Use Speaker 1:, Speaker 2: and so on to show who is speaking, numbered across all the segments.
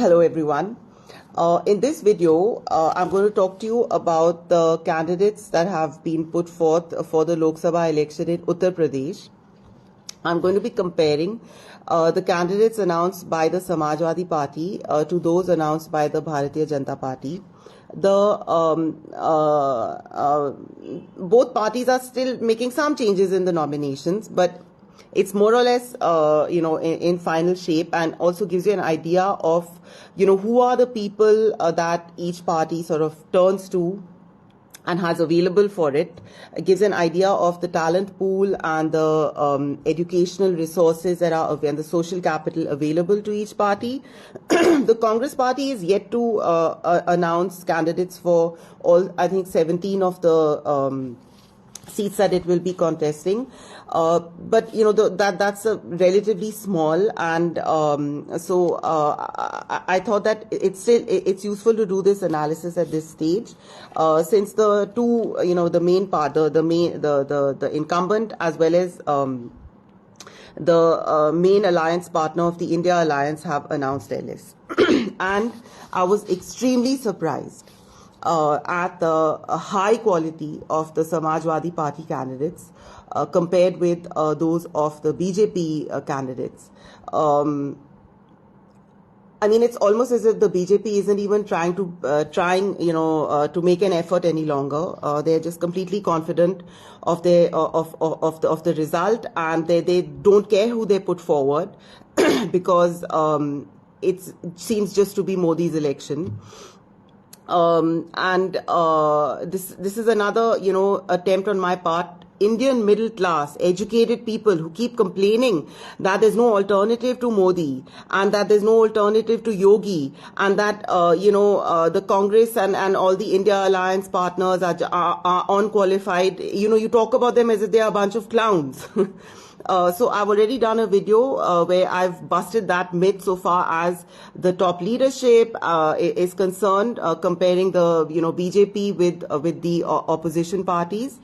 Speaker 1: Hello everyone. In this video, I'm going to talk to you about the candidates that have been put forth for the Lok Sabha election in Uttar Pradesh. I'm going to be comparing the candidates announced by the Samajwadi Party to those announced by the Bharatiya Janata Party. Both parties are still making some changes in the nominations, but it's more or less, in final shape, and also gives you an idea of, who are the people that each party sort of turns to and has available for it. It gives an idea of the talent pool and the educational resources that are and the social capital available to each party. The Congress party is yet to announce candidates for all, I think, 17 of the seats that it will be contesting, but that's a relatively small, and I thought that it's useful to do this analysis at this stage, since the two, the main part, the incumbent as well as the main alliance partner of the India Alliance have announced their list. And I was extremely surprised at the high quality of the Samajwadi Party candidates compared with those of the BJP candidates. I mean, it's almost as if the BJP isn't even trying to make an effort any longer. They're just completely confident of the result, and they don't care who they put forward because it seems just to be Modi's election. This is another, attempt on my part. Indian middle class, educated people who keep complaining that there's no alternative to Modi and that there's no alternative to Yogi, and that, the Congress and all the India Alliance partners are unqualified. You talk about them as if they are a bunch of clowns. So I've already done a video where I've busted that myth so far as the top leadership is concerned, comparing the BJP with the opposition parties.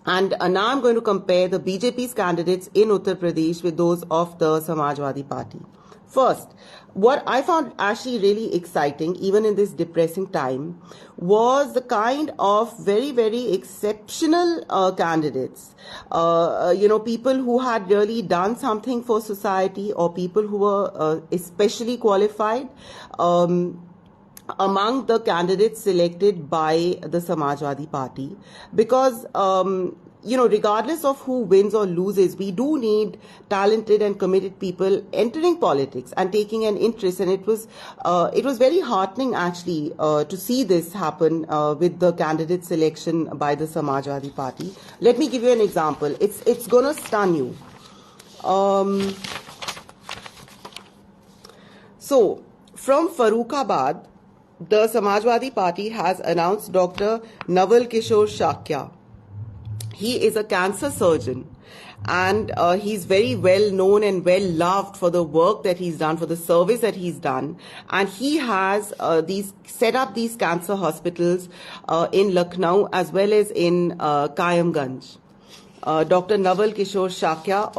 Speaker 1: And now I'm going to compare the BJP's candidates in Uttar Pradesh with those of the Samajwadi Party. First, what I found actually really exciting, even in this depressing time, was the kind of very, very exceptional candidates. People who had really done something for society, or people who were especially qualified. Among the candidates selected by the Samajwadi Party, because regardless of who wins or loses, we do need talented and committed people entering politics and taking an interest. And it was very heartening actually to see this happen with the candidate selection by the Samajwadi Party. Let me give you an example. It's gonna stun you. So from Farrukhabad, the Samajwadi Party has announced Dr. Naval Kishore Shakya. He is a cancer surgeon, and he's very well known and well loved for the work that he's done, for the service that he's done. And he has set up these cancer hospitals in Lucknow as well as in Kayamganj. Dr. Naval Kishore Shakya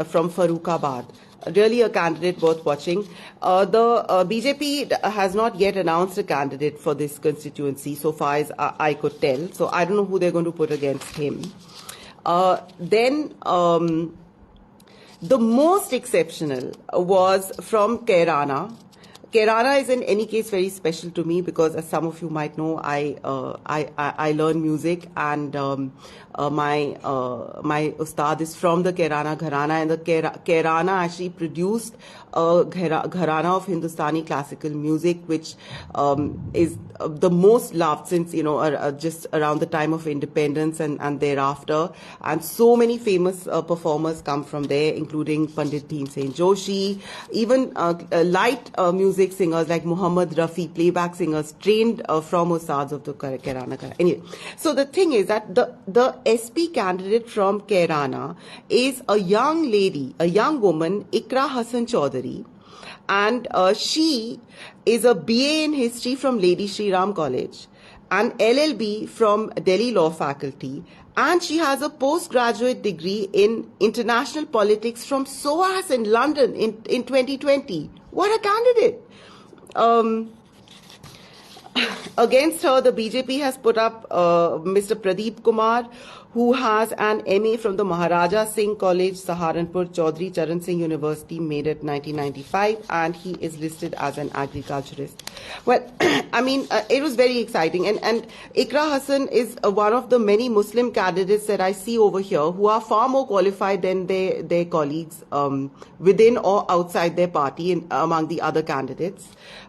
Speaker 1: from Farrukhabad. Really a candidate worth watching. The BJP has not yet announced a candidate for this constituency, so far as I could tell. So I don't know who they're going to put against him. Then the most exceptional was from Kairana. Kairana is in any case very special to me because, as some of you might know, I learn music, and my ustad is from the Kairana Gharana, and the Kairana actually produced a Gharana of Hindustani classical music, which is the most loved since just around the time of independence and thereafter. And so many famous performers come from there, including Pandit Bhimsen Joshi, even light music singers like Muhammad Rafi, playback singers trained from ustads of the Kairana. Anyway, so the thing is that the SP candidate from Kairana is a young lady, a young woman, Ikra Hassan Chaudhary, and she is a BA in history from Lady Shri Ram College, an LLB from Delhi Law Faculty, and she has a postgraduate degree in international politics from SOAS in London in 2020. What a candidate! Against her, the BJP has put up Mr. Pradeep Kumar, who has an MA from the Maharaja Singh College, Saharanpur, Chaudhry Charan Singh University, made it 1995, and he is listed as an agriculturist. Well, I mean, it was very exciting, and Ikra Hassan is one of the many Muslim candidates that I see over here who are far more qualified than their colleagues within or outside their party among the other candidates.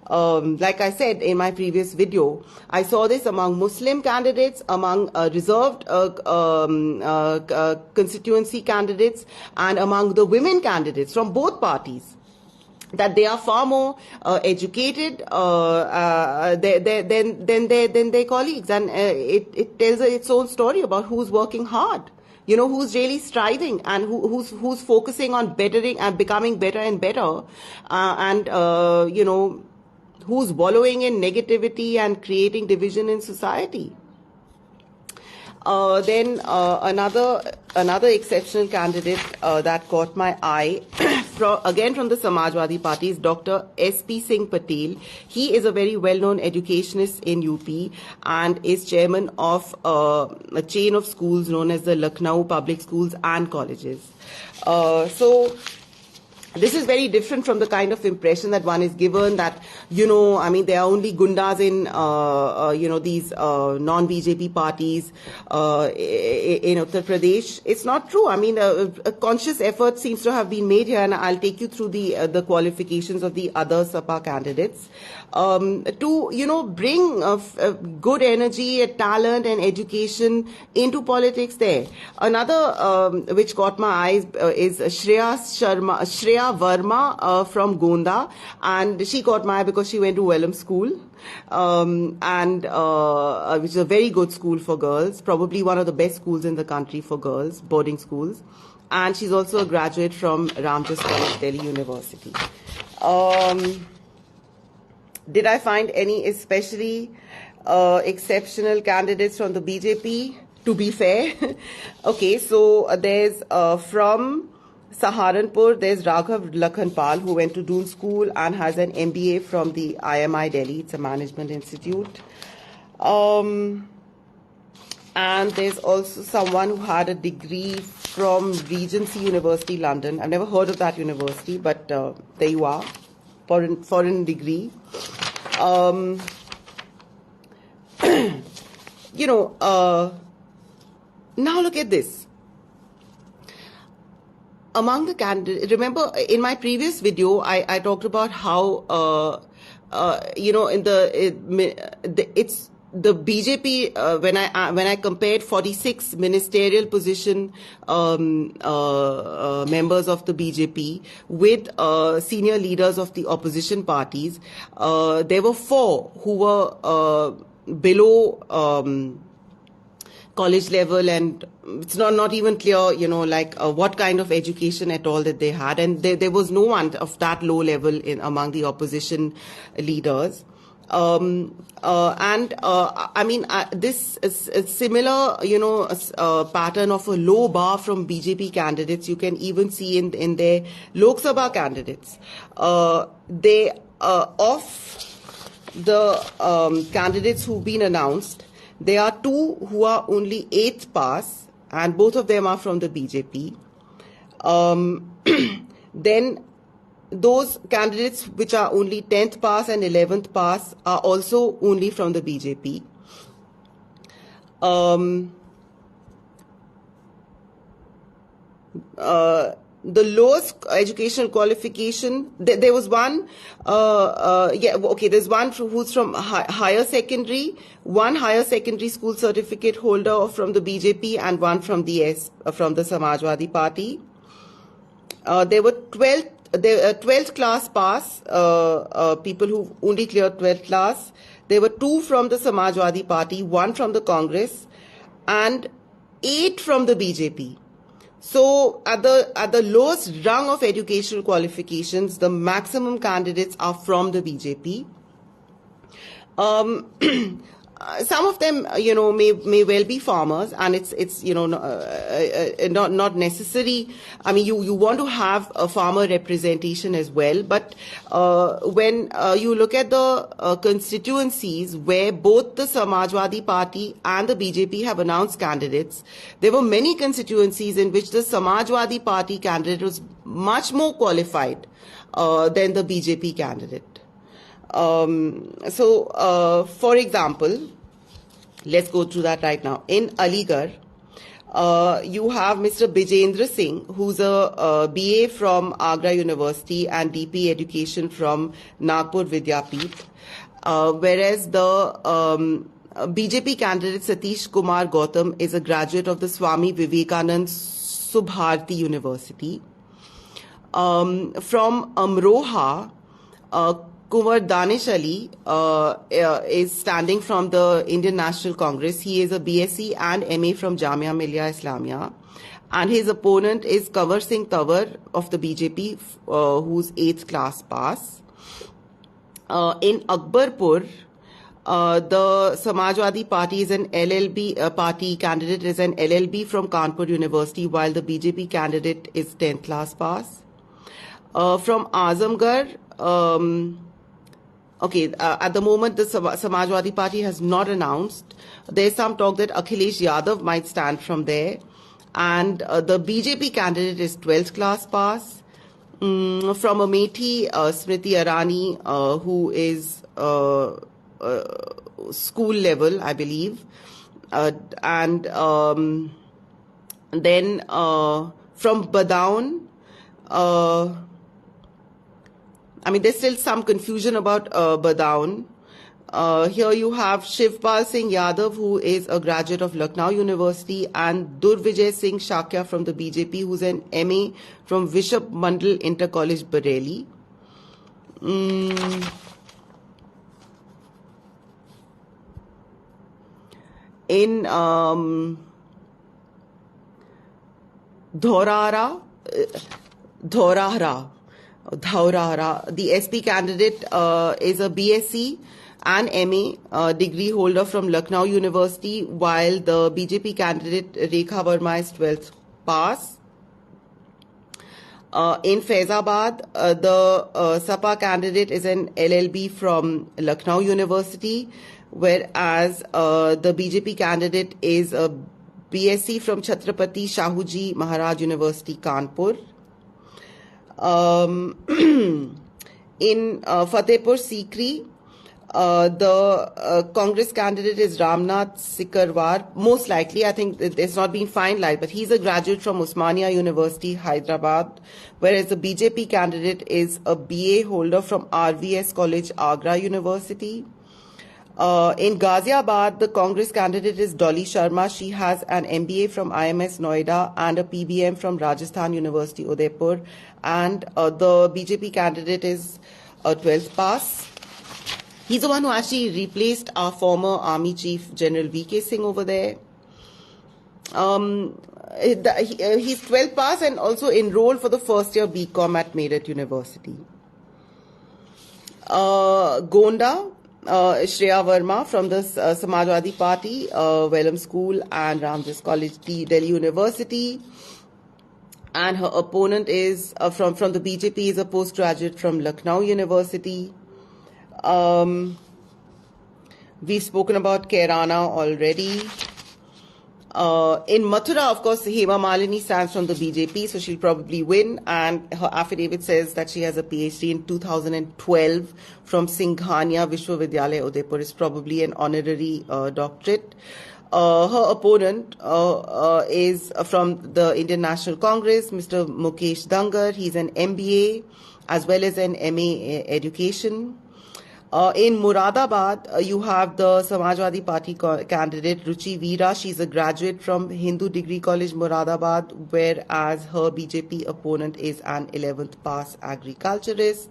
Speaker 1: Like I said in my previous video, I saw this among Muslim candidates, among reserved constituency candidates, and among the women candidates from both parties, that they are far more educated than their colleagues, and it tells its own story about who's working hard. You know, who's really striving, and who's focusing on bettering and becoming better and better, you know, who's wallowing in negativity and creating division in society. Then another exceptional candidate that caught my eye, again from the Samajwadi Party, is Dr. S.P. Singh Patel. He is a very well-known educationist in UP and is chairman of a chain of schools known as the Lucknow Public Schools and Colleges. So this is very different from the kind of impression that one is given that, you know, I mean, there are only gundas in, you know, these non-BJP parties in Uttar Pradesh. It's not true. I mean, a conscious effort seems to have been made here, and I'll take you through the qualifications of the other SAPA candidates to, you know, bring good energy, talent, and education into politics there. Another which caught my eyes is Shreya Verma from Gonda, and she caught my eye because she went to Welham School, which is a very good school for girls, probably one of the best schools in the country for girls, boarding schools, and she's also a graduate from Ramjas College, Delhi University. Did I find any especially exceptional candidates from the BJP? To be fair, okay, so there's from Saharanpur, there's Raghav Lakhanpal, who went to Doon School and has an MBA from the IMI Delhi. It's a management institute. And there's also someone who had a degree from Regency University, London. I've never heard of that university, but there you are, foreign degree. You know, now look at this. Among the candidates, remember in my previous video, I talked about how, you know, it's the BJP, when I compared 46 ministerial position members of the BJP with senior leaders of the opposition parties, there were 4 who were below college level, and it's not even clear, you know, like what kind of education at all that they had, and there was no one of that low level among the opposition leaders. I mean, this is a similar, you know, pattern of a low bar from BJP candidates. You can even see in their Lok Sabha candidates. They of the candidates who've been announced, there are 2 who are only 8th pass, and both of them are from the BJP. Then those candidates which are only 10th pass and 11th pass are also only from the BJP. The lowest educational qualification, there was one, there's one who's from higher secondary, one higher secondary school certificate holder from the BJP, and one from the Samajwadi Party. There were 12th class pass, people who only cleared 12th class. There were 2 from the Samajwadi Party, 1 from the Congress, and 8 from the BJP. So at the lowest rung of educational qualifications, the maximum candidates are from the BJP. some of them, may well be farmers, and it's not necessary. I mean, you want to have a farmer representation as well, but when you look at the constituencies where both the Samajwadi Party and the BJP have announced candidates, there were many constituencies in which the Samajwadi Party candidate was much more qualified than the BJP candidate. For example, let's go through that right now. In Aligarh, you have Mr. Bijendra Singh, who's a BA from Agra University and DP Education from Nagpur Vidyapeeth, whereas the BJP candidate Satish Kumar Gautam is a graduate of the Swami Vivekanand Subharti University. From Amroha, Kumar Danish Ali is standing from the Indian National Congress. He is a BSc and MA from Jamia Millia Islamia. And his opponent is Kanwar Singh Tanwar of the BJP, who's 8th class pass. In Akbarpur, the Samajwadi Party is an LLB party candidate is an LLB from Kanpur University, while the BJP candidate is 10th class pass. From Azamgarh, at the moment, the Samajwadi Party has not announced. There's some talk that Akhilesh Yadav might stand from there. And the BJP candidate is 12th class pass. From Amethi, Smriti Irani, who is school level, I believe. Then from Badaun, there's still some confusion about Badaun. Here you have Shivpal Singh Yadav, who is a graduate of Lucknow University, and Durvijay Singh Shakya from the BJP, who's an MA from Vishab Mandal Inter College, Bareilly. In Dhaurara, the SP candidate is a BSc and MA degree holder from Lucknow University, while the BJP candidate Rekha Verma is 12th pass. In Faizabad, the SAPA candidate is an LLB from Lucknow University, whereas the BJP candidate is a BSc from Chhatrapati Shahuji Maharaj University, Kanpur. In Fatehpur Sikri, the Congress candidate is Ramnath Sikarwar. Most likely, I think it's not been finalized, but he's a graduate from Osmania University, Hyderabad, whereas the BJP candidate is a BA holder from RVS College, Agra University. In Ghaziabad, the Congress candidate is Dolly Sharma. She has an MBA from IMS Noida and a PBM from Rajasthan University, Udaipur. And the BJP candidate is a 12th pass. He's the one who actually replaced our former Army Chief General VK Singh over there. He's 12th pass and also enrolled for the first year BCom at Meerut University. Gonda, Shreya Verma from the Samajwadi Party, Welham School and Ramjas College, Delhi University. And her opponent is from the BJP, is a postgraduate from Lucknow University. We've spoken about Kairana already. In Mathura, of course, Hema Malini stands from the BJP, so she'll probably win. And her affidavit says that she has a PhD in 2012 from Singhania Vishwavidyalaya, Udaipur. Is probably an honorary doctorate. Her opponent is from the Indian National Congress, Mr. Mukesh Dangar. He's an MBA as well as an MA Education. In Muradabad, you have the Samajwadi Party candidate Ruchi Veera. She's a graduate from Hindu Degree College, Muradabad, whereas her BJP opponent is an 11th pass agriculturist.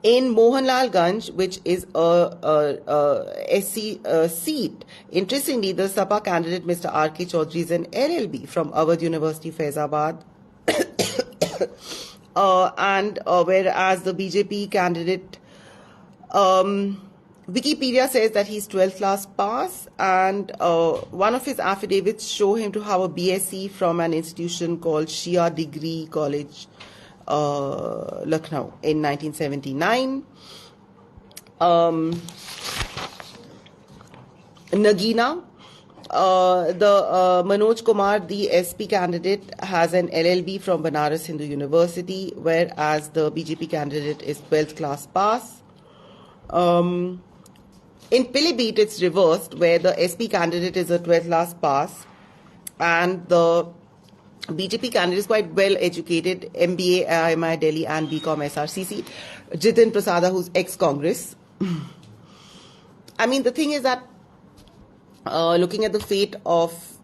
Speaker 1: In Mohanlalganj, which is a SC seat, interestingly, the SAPA candidate Mr. R.K. Chaudhary is an LLB from Awadh University, Faizabad. Whereas the BJP candidate Wikipedia says that he's 12th class pass, and one of his affidavits show him to have a BSc from an institution called Shia Degree College, Lucknow, in 1979. Nagina, the Manoj Kumar, the SP candidate, has an LLB from Banaras Hindu University, whereas the BJP candidate is 12th class pass. In Pilibhit, it's reversed, where the SP candidate is a 12th class pass, and the BJP candidate is quite well educated, MBA, IIMI Delhi, and BCom SRCC. Jitin Prasada, who's ex-Congress. I mean, the thing is that looking at the fate of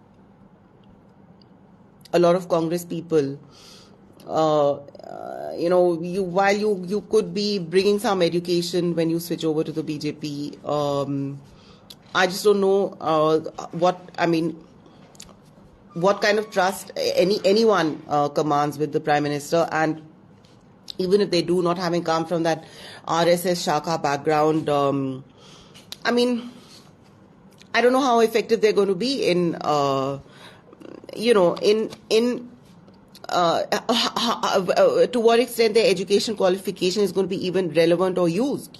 Speaker 1: a lot of Congress people, while you could be bringing some education when you switch over to the BJP, I just don't know what kind of trust anyone commands with the Prime Minister, and even if they do, not having come from that RSS Shaka background, I don't know how effective they're going to be in to what extent their education qualification is going to be even relevant or used,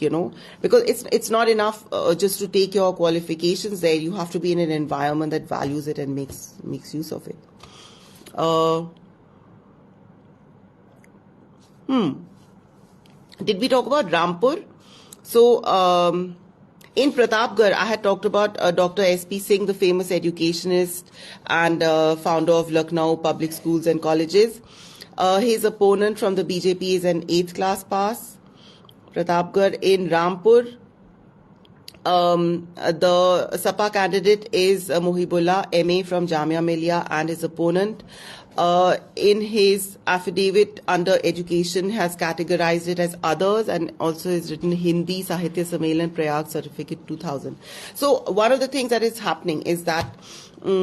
Speaker 1: because it's not enough just to take your qualifications there. You have to be in an environment that values it and makes use of it. Did we talk about Rampur? So in Pratapgarh, I had talked about Dr. S.P. Singh, the famous educationist and founder of Lucknow Public Schools and Colleges. His opponent from the BJP is an 8th class pass. Pratapgarh. In Rampur, the Sapa candidate is Mohibullah, MA from Jamia Millia, and his opponent in his affidavit under education has categorized it as others, and also has written Hindi Sahitya Sammelan Prayag Certificate 2000. So one of the things that is happening is that so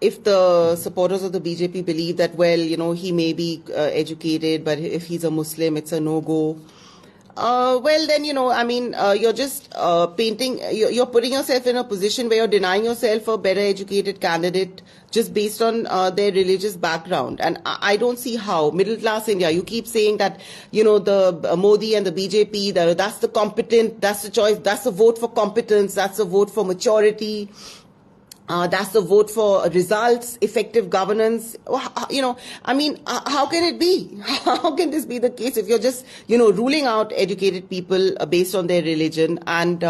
Speaker 1: if the supporters of the BJP believe that, well, he may be educated, but if he's a Muslim, it's a no-go. Well, then, you're just painting, you're putting yourself in a position where you're denying yourself a better educated candidate just based on their religious background. And I don't see how. Middle class India, you keep saying that, the Modi and the BJP, that's the competent, that's the choice, that's the vote for competence, that's the vote for maturity. That's the vote for results, effective governance. How can it be? How can this be the case if you're just, ruling out educated people based on their religion and,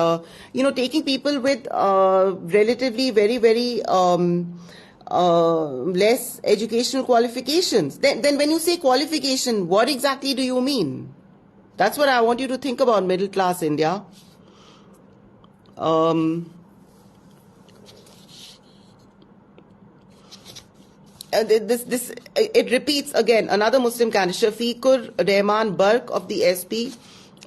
Speaker 1: taking people with relatively very, very less educational qualifications? Then when you say qualification, what exactly do you mean? That's what I want you to think about, middle class India. It repeats again. Another Muslim candidate, Shafiqur Rahman Bark of the SP,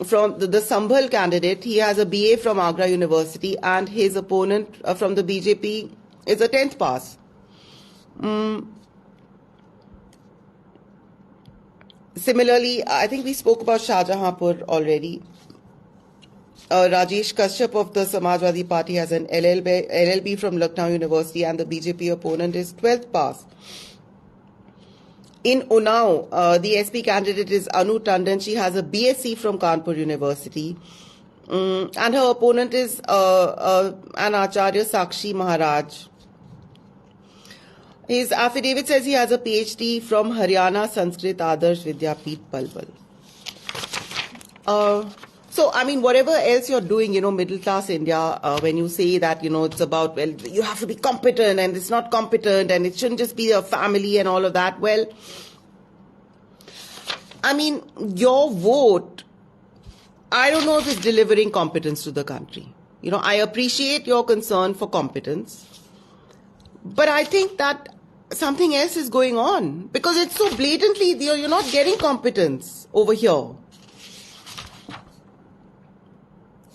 Speaker 1: from the Sambhal candidate. He has a BA from Agra University, and his opponent from the BJP is a 10th pass. Similarly, I think we spoke about Shahjahanpur already. Rajesh Kashyap of the Samajwadi Party has an LLB from Lucknow University, and the BJP opponent is 12th pass. In Unnao, the SP candidate is Anu Tandon. She has a BSc from Kanpur University. And her opponent is an Acharya Sakshi Maharaj. His affidavit says he has a PhD from Haryana Sanskrit Adarsh Vidyapeeth Palwal. So, whatever else you're doing, middle class India, when you say that, it's about, well, you have to be competent and it's not competent and it shouldn't just be a family and all of that. Well, your vote, I don't know if it's delivering competence to the country. I appreciate your concern for competence, but I think that something else is going on because it's so blatantly, you're not getting competence over here.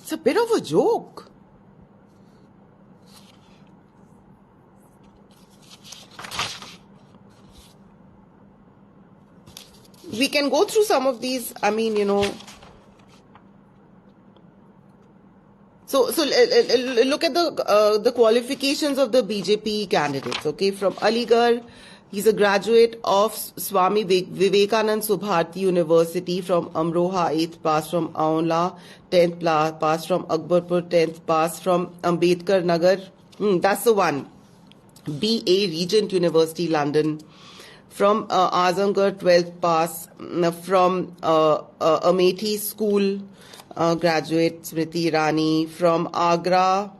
Speaker 1: It's a bit of a joke. We can go through some of these. I mean, so look at the qualifications of the BJP candidates. Okay, from Aligarh, he's a graduate of Swami Vivekanand Subharati University. From Amroha, 8th pass. From Aonla, 10th pass. From Akbarpur, 10th pass. From Ambedkar Nagar, that's the one. BA, Regent University, London. From Azamgarh, 12th pass. From Amethi School, graduate Smriti Irani. From Agra,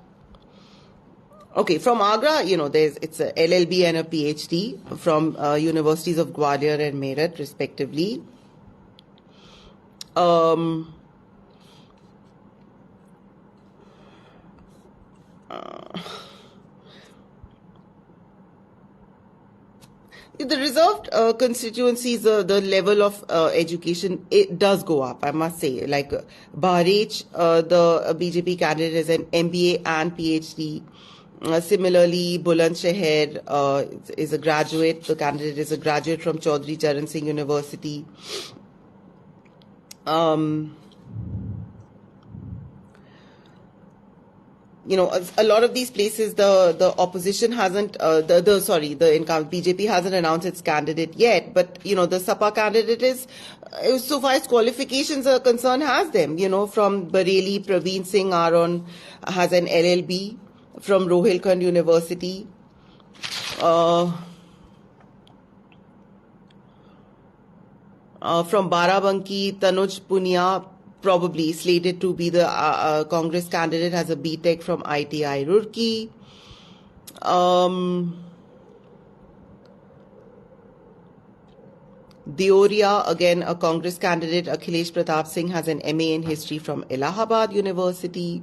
Speaker 1: from Agra, it's a LLB and a PhD from universities of Gwalior and Meerut, respectively. The reserved constituencies, the level of education, it does go up, I must say. Like Bahraich, the BJP candidate is an MBA and PhD. Similarly, Bulandshahr is a graduate. The candidate is a graduate from Chaudhry Charan Singh University. A lot of these places, the opposition hasn't, BJP hasn't announced its candidate yet, but, the Sapa candidate is, so far as qualifications are concerned, has them. From Bareilly, Praveen Singh Aaron has an LLB from Rohilkhand University. From Barabanki, Tanuj Punia, probably slated to be the Congress candidate, has a BTech from ITI Roorkee. Deoria, again a Congress candidate, Akhilesh Pratap Singh, has an MA in History from Allahabad University.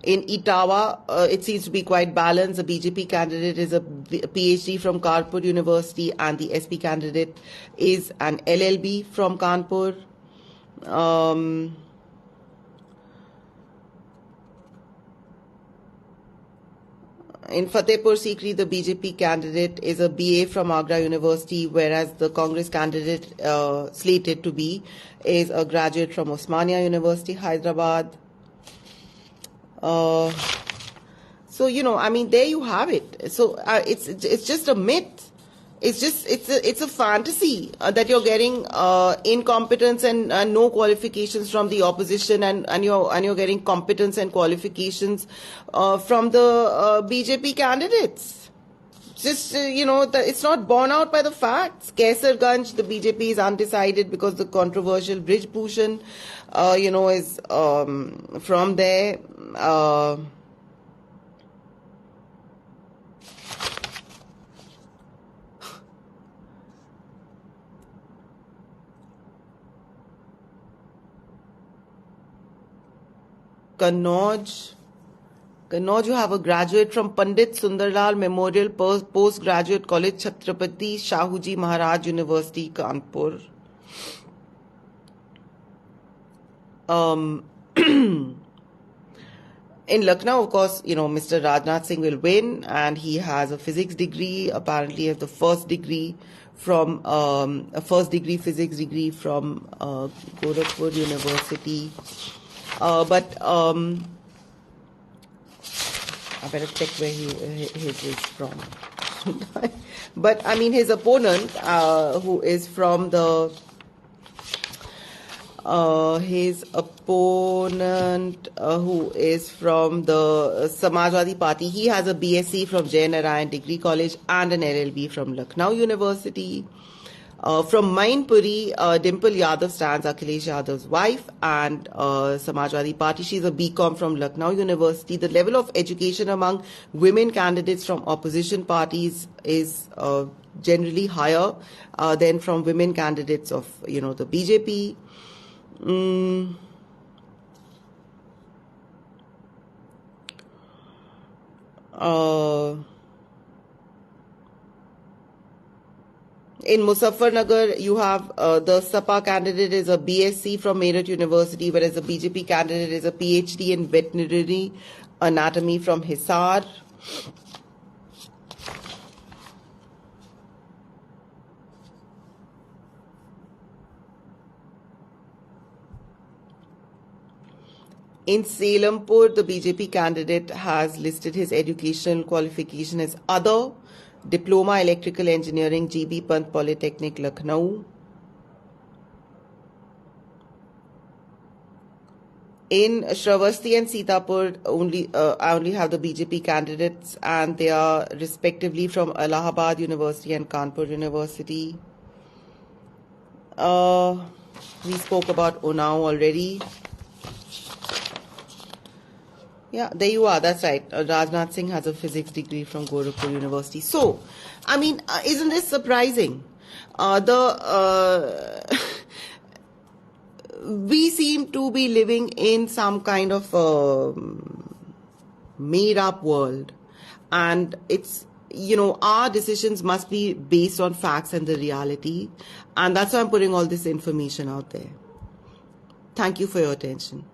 Speaker 1: In Etawah, it seems to be quite balanced. The BJP candidate is a PhD from Kanpur University, and the SP candidate is an LLB from Kanpur. In Fatehpur Sikri, the BJP candidate is a BA from Agra University, whereas the Congress candidate slated to be is a graduate from Osmania University, Hyderabad. So there you have it. So it's just a myth. It's a fantasy that you're getting incompetence and no qualifications from the opposition, and you're getting competence and qualifications from the BJP candidates. Just it's not borne out by the facts. Kaisarganj, the BJP is undecided because the controversial Brij Bhushan, is from there. Kannauj, you have a graduate from Pandit Sundarlal Memorial Postgraduate College, Chhatrapati Shahuji Maharaj University, Kanpur. In Lucknow, of course, Mr. Rajnath Singh will win, and he has a physics degree. Apparently, he has the first degree from a first degree physics degree from Gorakhpur University. But I better check where his is from. But I mean, his opponent, who is from the Samajwadi Party, he has a BSc from Jai Narayan Degree College and an LLB from Lucknow University. From Mainpuri, Dimple Yadav stands, Akhilesh Yadav's wife, and Samajwadi Party. She's a BCom from Lucknow University. The level of education among women candidates from opposition parties is generally higher than from women candidates of the BJP. In Muzaffarnagar, you have the Sapa candidate is a BSc from Meerut University, whereas the BJP candidate is a PhD in veterinary anatomy from Hisar. In Selampur, the BJP candidate has listed his educational qualification as Other, Diploma Electrical Engineering, GB Pant Polytechnic, Lucknow. In Shravasti and Sitapur, I only have the BJP candidates, and they are respectively from Allahabad University and Kanpur University. We spoke about Unnao already. Yeah, there you are. That's right. Rajnath Singh has a physics degree from Gorakhpur University. So, I mean, isn't this surprising? We seem to be living in some kind of made-up world, and it's, our decisions must be based on facts and the reality, and that's why I'm putting all this information out there. Thank you for your attention.